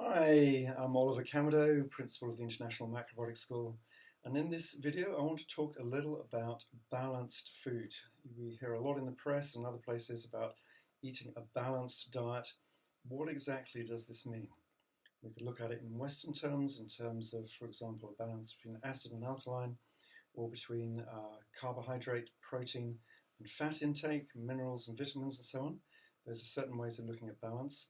Hi, I'm Oliver Camado, Principal of the International Macrobiotics School, and in this video I want to talk a little about balanced food. We hear a lot in the press and other places about eating a balanced diet. What exactly does this mean? We could look at it in Western terms, in terms of, for example, a balance between acid and alkaline, or between carbohydrate, protein and fat intake, minerals and vitamins and so on. Those are certain ways of looking at balance.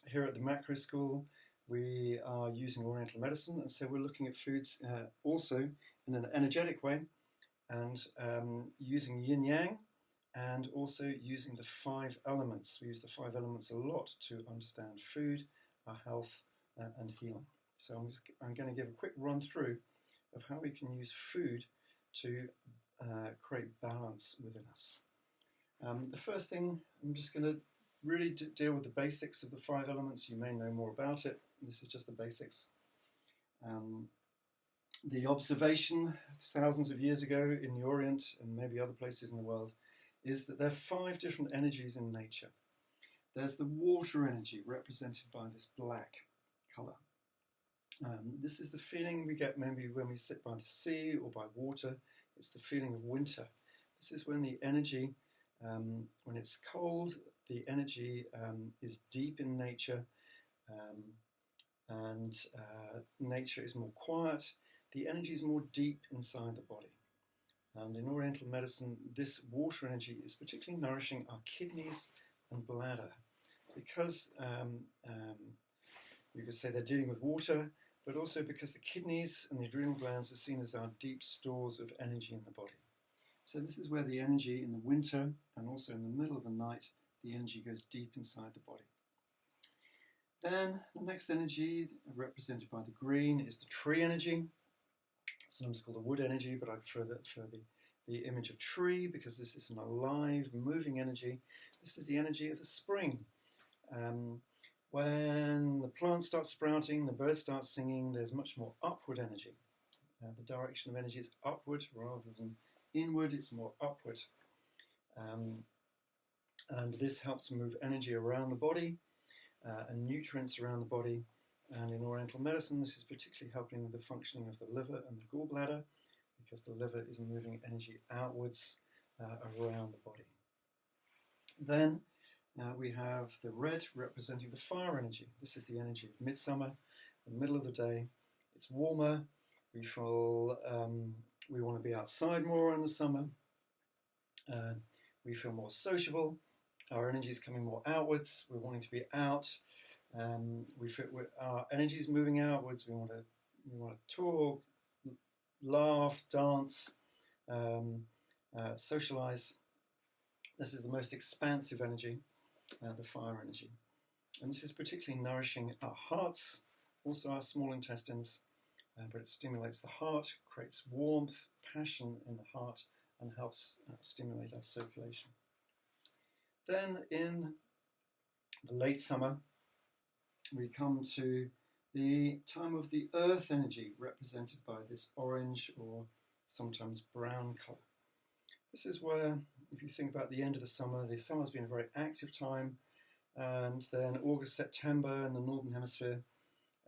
Here at the Macro School, we are using Oriental medicine, and so we're looking at foods also in an energetic way, and using yin yang, and also using the five elements. We use the five elements a lot to understand food, our health, and healing. So I'm going to give a quick run through of how we can use food to create balance within us. The first thing, I'm just going to really deal with the basics of the five elements. You may know more about it. This is just the basics. The observation thousands of years ago in the Orient and maybe other places in the world is that there are five different energies in nature. There's the water energy, represented by this black colour. This is the feeling we get maybe when we sit by the sea or by water. It's the feeling of winter. This is when the energy, when it's cold, the energy is deep in nature, and nature is more quiet. The energy is more deep inside the body. And in Oriental medicine, this water energy is particularly nourishing our kidneys and bladder, because you could say they're dealing with water, but also because the kidneys and the adrenal glands are seen as our deep stores of energy in the body. So this is where the energy in the winter and also in the middle of the night, the energy goes deep inside the body. Then the next energy, represented by the green, is the tree energy. Sometimes called the wood energy, but I prefer the image of tree because this is an alive, moving energy. This is the energy of the spring. When the plants start sprouting, the birds start singing, there's much more upward energy. The direction of energy is upward rather than inward, it's more upward. And this helps move energy around the body and nutrients around the body. And in Oriental medicine, this is particularly helping the functioning of the liver and the gallbladder, because the liver is moving energy outwards around the body. Then we have the red, representing the fire energy. This is the energy of midsummer, the middle of the day. It's warmer. We feel we want to be outside more in the summer. We feel more sociable. Our energy is coming more outwards. We're wanting to be out. We feel our energy is moving outwards. We want to talk, laugh, dance, socialize. This is the most expansive energy, the fire energy. And this is particularly nourishing our hearts, also our small intestines, but it stimulates the heart, creates warmth, passion in the heart, and helps stimulate our circulation. Then in the late summer, we come to the time of the earth energy, represented by this orange or sometimes brown colour. This is where, if you think about the end of the summer's been a very active time, and then August, September in the Northern Hemisphere,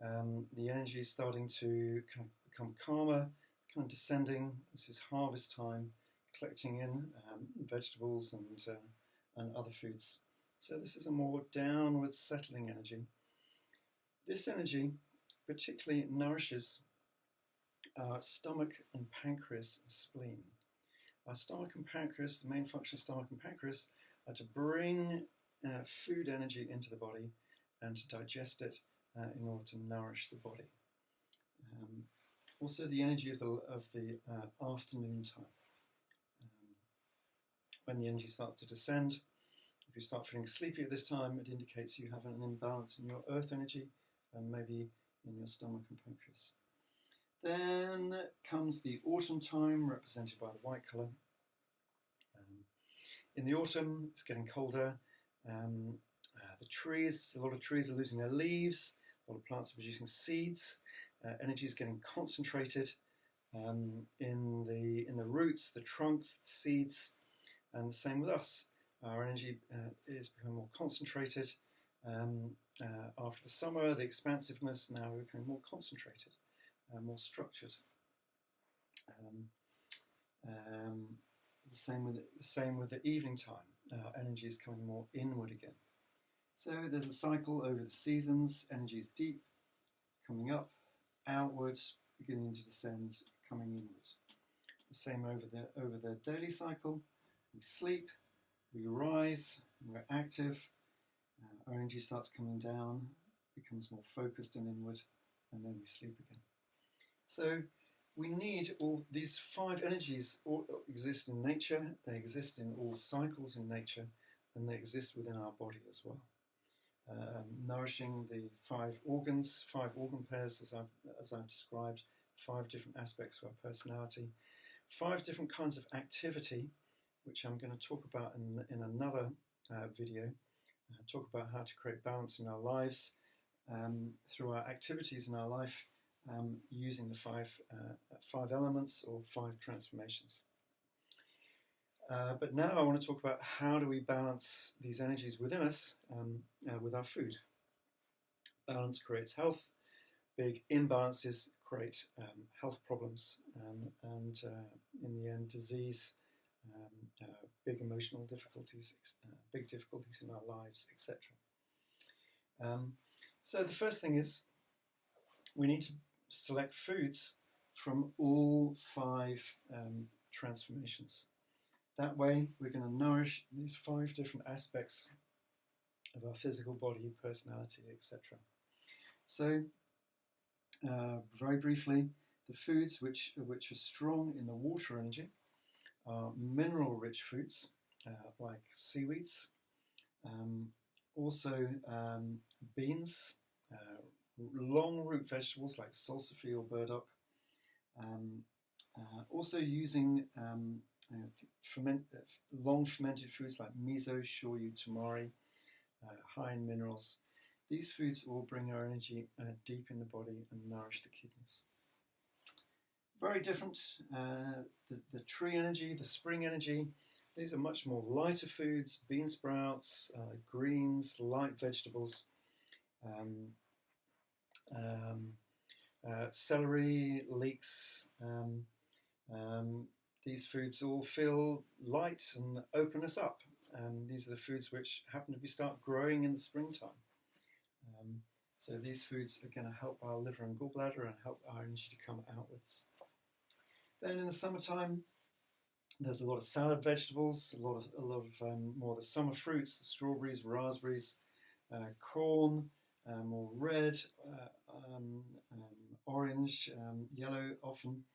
the energy is starting to kind of become calmer, kind of descending. This is harvest time, collecting in vegetables and other foods. So this is a more downward settling energy. This energy particularly nourishes our stomach and pancreas and spleen. Our stomach and pancreas, the main function of stomach and pancreas, are to bring food energy into the body and to digest it in order to nourish the body. Also the energy of the afternoon time. When the energy starts to descend, if you start feeling sleepy at this time, it indicates you have an imbalance in your earth energy and maybe in your stomach and pancreas. Then comes the autumn time, represented by the white colour. In the autumn, it's getting colder. A lot of trees are losing their leaves. A lot of plants are producing seeds. Energy is getting concentrated in the roots, the trunks, the seeds, and the same with us. Our energy is becoming more concentrated, After the summer, the expansiveness now became more concentrated, more structured. The same with the evening time. Energy is coming more inward again. So there's a cycle over the seasons. Energy is deep, coming up, outwards, beginning to descend, coming inwards. The same over the daily cycle. We sleep, we rise, we're active. Our energy starts coming down, becomes more focused and inward, and then we sleep again. So we need all these 5 energies. All exist in nature, they exist in all cycles in nature, and they exist within our body as well. Nourishing the 5 organs, 5 organ pairs as I've described, 5 different aspects of our personality, 5 different kinds of activity, which I'm going to talk about in another video. Talk about how to create balance in our lives through our activities in our life, using the 5 elements or 5 transformations. But now I want to talk about how do we balance these energies within us with our food. Balance creates health. Big imbalances create health problems and in the end disease, big emotional difficulties, big difficulties in our lives, etc. So the first thing is we need to select foods from all 5 transformations. That way we're going to nourish these 5 different aspects of our physical body, personality, etc. So very briefly, the foods which are strong in the water energy are mineral-rich foods like seaweeds, also beans, long root vegetables like salsify or burdock, also using long fermented foods like miso, shoyu, tamari, high in minerals. These foods all bring our energy deep in the body and nourish the kidneys. Very different, the tree energy, the spring energy, these are much more lighter foods, bean sprouts, greens, light vegetables, celery, leeks. These foods all feel light and open us up. These are the foods which happen to start growing in the springtime. So these foods are going to help our liver and gallbladder and help our energy to come outwards. Then in the summertime, there's a lot of salad vegetables, a lot of more the summer fruits, the strawberries, raspberries, corn, more red, orange, yellow, often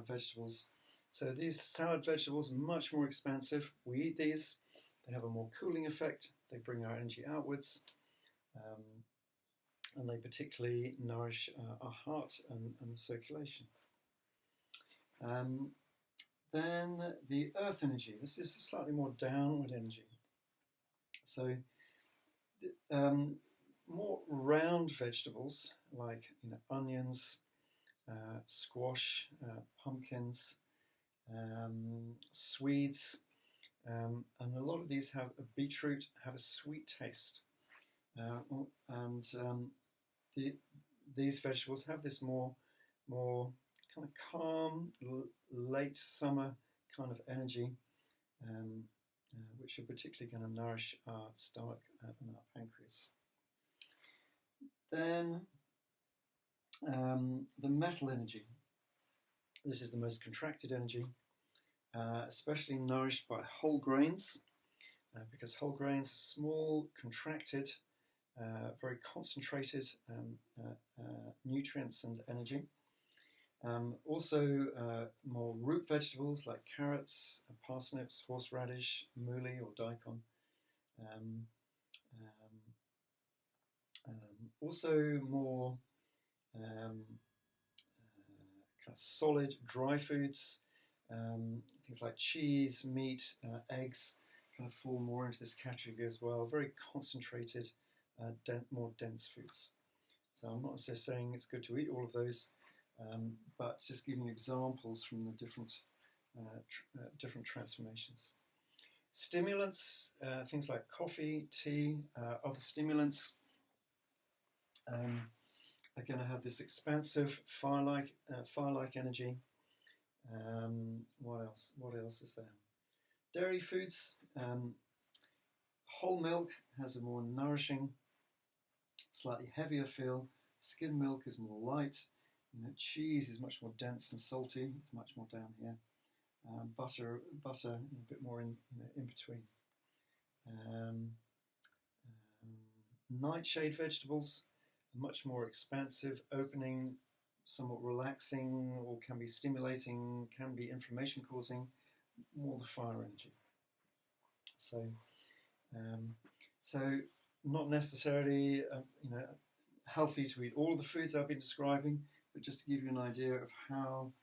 vegetables. So these salad vegetables are much more expansive. We eat these, they have a more cooling effect, they bring our energy outwards, and they particularly nourish our heart and the circulation. Then the earth energy. This is a slightly more downward energy. So more round vegetables like onions, squash, pumpkins, swedes, and a lot of these have a beetroot, have a sweet taste, these vegetables have this more kind of calm, late summer kind of energy, which are particularly going to nourish our stomach and our pancreas. Then the metal energy. This is the most contracted energy, especially nourished by whole grains, because whole grains are small, contracted, very concentrated nutrients and energy. Also more root vegetables like carrots, parsnips, horseradish, mooli or daikon. Also more kind of solid dry foods, things like cheese, meat, eggs kind of fall more into this category as well. Very concentrated, more dense foods. So I'm not necessarily saying it's good to eat all of those, but just giving you examples from the different transformations. Stimulants, things like coffee, tea, other stimulants, are going to have this expansive fire-like energy. What else? What else is there? Dairy foods. Whole milk has a more nourishing, slightly heavier feel. Skim milk is more light. Cheese is much more dense and salty. It's much more down here. Butter, a bit more in between. Nightshade vegetables, much more expansive, opening, somewhat relaxing, or can be stimulating, can be inflammation causing, more the fire energy. So not necessarily healthy to eat all of the foods I've been describing, but just to give you an idea of how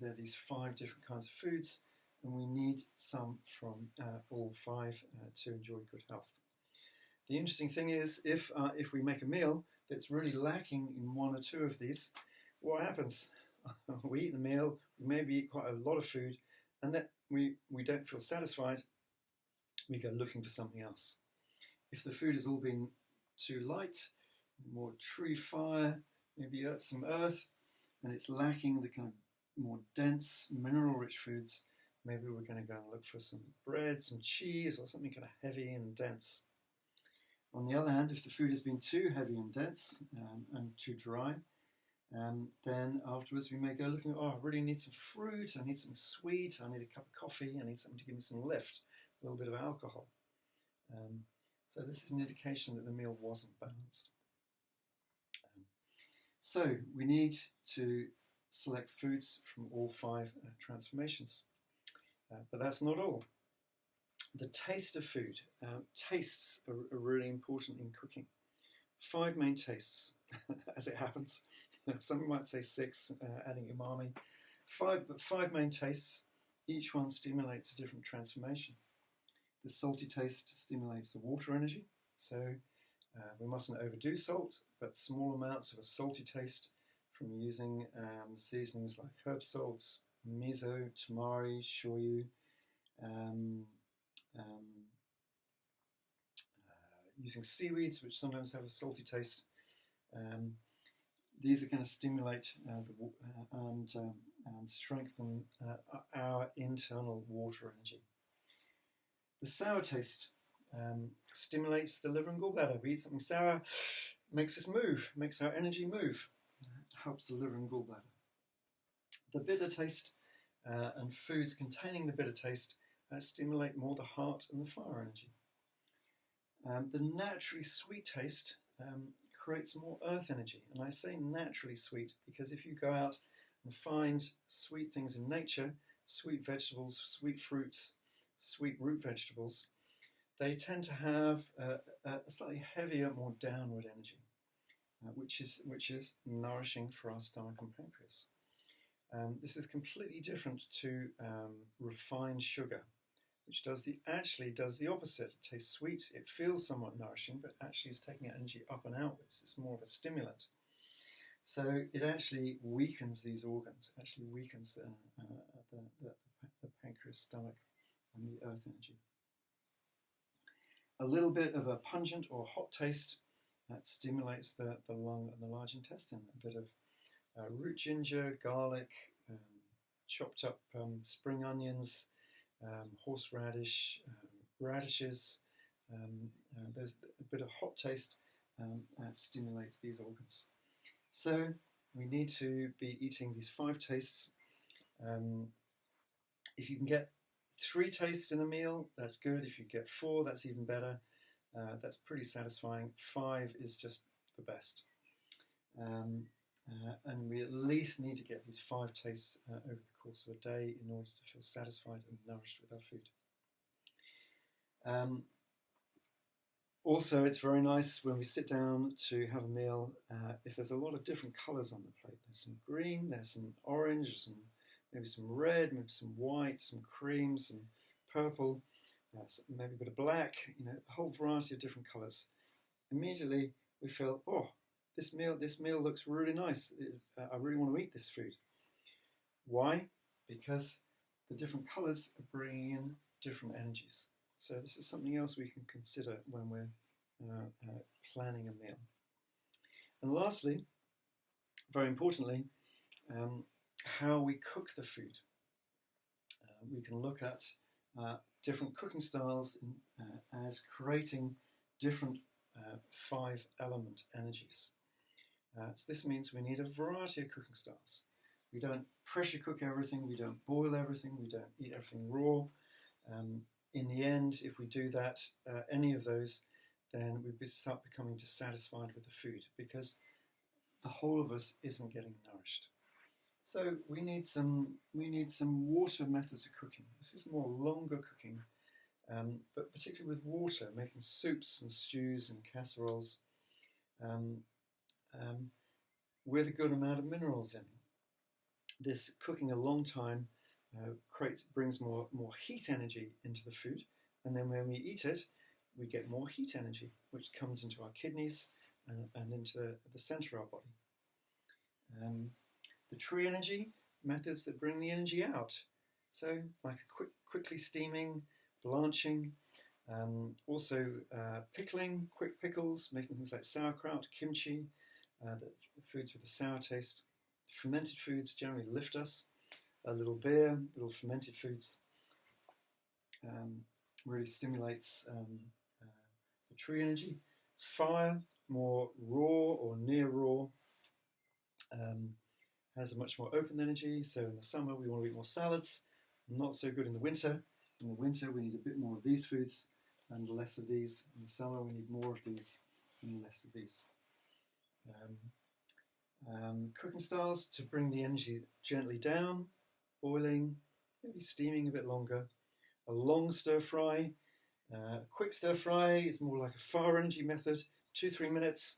there are these 5 different kinds of foods, and we need some from all 5 to enjoy good health. The interesting thing is, if we make a meal that's really lacking in 1 or 2 of these, what happens? We eat the meal, we maybe eat quite a lot of food, and then we don't feel satisfied. We go looking for something else. If the food has all been too light, more tree fire, maybe some earth, and it's lacking the kind of more dense, mineral-rich foods, maybe we're going to go and look for some bread, some cheese, or something kind of heavy and dense. On the other hand, if the food has been too heavy and dense and too dry, then afterwards we may go looking, I really need some fruit, I need something sweet, I need a cup of coffee, I need something to give me some lift, a little bit of alcohol. So this is an indication that the meal wasn't balanced. So we need to select foods from all 5 transformations. But that's not all. The taste of food. Tastes are really important in cooking. 5 main tastes, as it happens. Some might say 6, adding umami. 5 main tastes. Each one stimulates a different transformation. The salty taste stimulates the water energy. So we mustn't overdo salt, but small amounts of a salty taste from using seasonings like herb salts, miso, tamari, shoyu, using seaweeds, which sometimes have a salty taste. These are going to stimulate and strengthen our internal water energy. The sour taste stimulates the liver and gallbladder. We eat something sour, makes us move, makes our energy move, helps the liver and gallbladder. The bitter taste and foods containing the bitter taste stimulate more the heart and the fire energy. The naturally sweet taste creates more earth energy. And I say naturally sweet because if you go out and find sweet things in nature, sweet vegetables, sweet fruits, sweet root vegetables, they tend to have a slightly heavier, more downward energy, which is nourishing for our stomach and pancreas. This is completely different to refined sugar, which actually does the opposite. It tastes sweet, it feels somewhat nourishing, but actually is taking energy up and outwards. It's more of a stimulant. So it actually weakens these organs, it actually weakens the pancreas, stomach, and the earth energy. A little bit of a pungent or hot taste that stimulates the lung and the large intestine. A bit of root ginger, garlic, chopped up spring onions, horseradish, radishes. There's a bit of hot taste that stimulates these organs. So we need to be eating these 5 tastes. If you can get 3 tastes in a meal, that's good. If you get 4, that's even better. That's pretty satisfying. 5 is just the best. And we at least need to get these 5 tastes over the course of a day in order to feel satisfied and nourished with our food. Also, it's very nice when we sit down to have a meal if there's a lot of different colours on the plate. There's some green, there's some orange, maybe some red, maybe some white, some cream, some purple, maybe a bit of black, a whole variety of different colours. Immediately we feel, this meal looks really nice. I really want to eat this food. Why? Because the different colours are bringing in different energies. So this is something else we can consider when we're planning a meal. And lastly, very importantly, how we cook the food. We can look at different cooking styles as creating different 5-element energies. So this means we need a variety of cooking styles. We don't pressure cook everything, we don't boil everything, we don't eat everything raw. In the end, if we do that, any of those, then we start becoming dissatisfied with the food because the whole of us isn't getting nourished. So we need some water methods of cooking. This is more longer cooking, but particularly with water, making soups and stews and casseroles with a good amount of minerals in. This cooking a long time brings more heat energy into the food, and then when we eat it, we get more heat energy, which comes into our kidneys and into the centre of our body. The tree energy, methods that bring the energy out. So like quickly steaming, blanching, also pickling, quick pickles, making things like sauerkraut, kimchi, the foods with a sour taste. Fermented foods generally lift us. A little beer, little fermented foods really stimulates the tree energy. Fire, more raw or near raw, has a much more open energy. So in the summer we want to eat more salads, not so good in the winter. In the winter we need a bit more of these foods and less of these. In the summer we need more of these and less of these. Cooking styles to bring the energy gently down, boiling, maybe steaming a bit longer. A long stir fry, quick stir fry is more like a fire energy method, 2-3 minutes,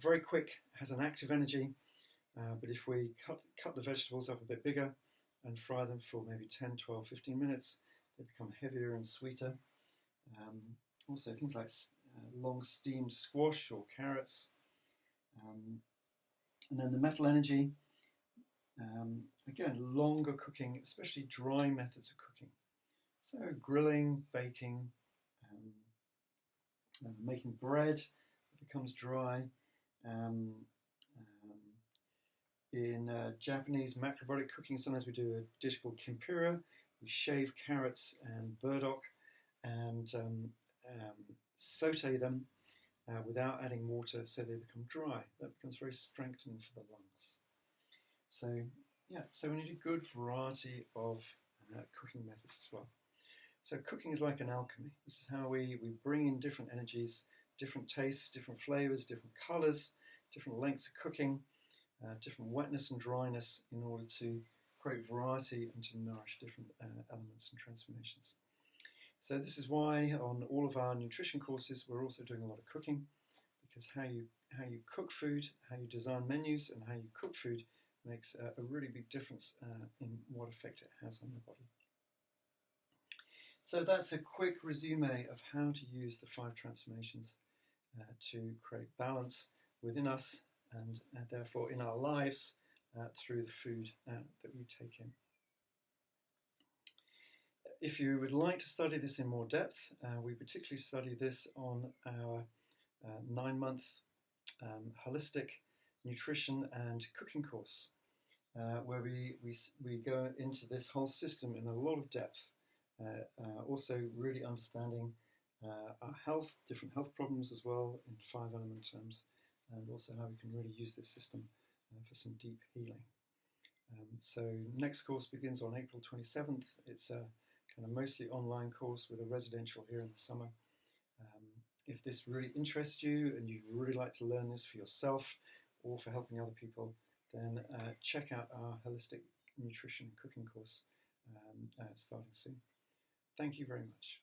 very quick, has an active energy. But if we cut the vegetables up a bit bigger and fry them for maybe 10, 12, 15 minutes, they become heavier and sweeter. Also things like long steamed squash or carrots. And then the metal energy, again, longer cooking, especially dry methods of cooking. So grilling, baking, making bread that becomes dry. In Japanese macrobiotic cooking, sometimes we do a dish called kimpura. We shave carrots and burdock and saute them without adding water so they become dry. That becomes very strengthening for the lungs. So yeah, so we need a good variety of cooking methods as well. So cooking is like an alchemy. This is how we bring in different energies, different tastes, different flavors, different colors, different lengths of cooking, different wetness and dryness in order to create variety and to nourish different elements and transformations. So this is why on all of our nutrition courses we're also doing a lot of cooking, because how you cook food, how you design menus and how you cook food makes a really big difference in what effect it has on the body. So that's a quick resume of how to use the 5 transformations to create balance within us and therefore in our lives through the food that we take in. If you would like to study this in more depth, we particularly study this on our 9-month holistic nutrition and cooking course, where we go into this whole system in a lot of depth, also really understanding our health, different health problems as well in 5-element terms, and also how we can really use this system for some deep healing. So next course begins on April 27th. It's a kind of mostly online course with a residential here in the summer. If this really interests you and you'd really like to learn this for yourself or for helping other people, then check out our holistic nutrition cooking course starting soon. Thank you very much.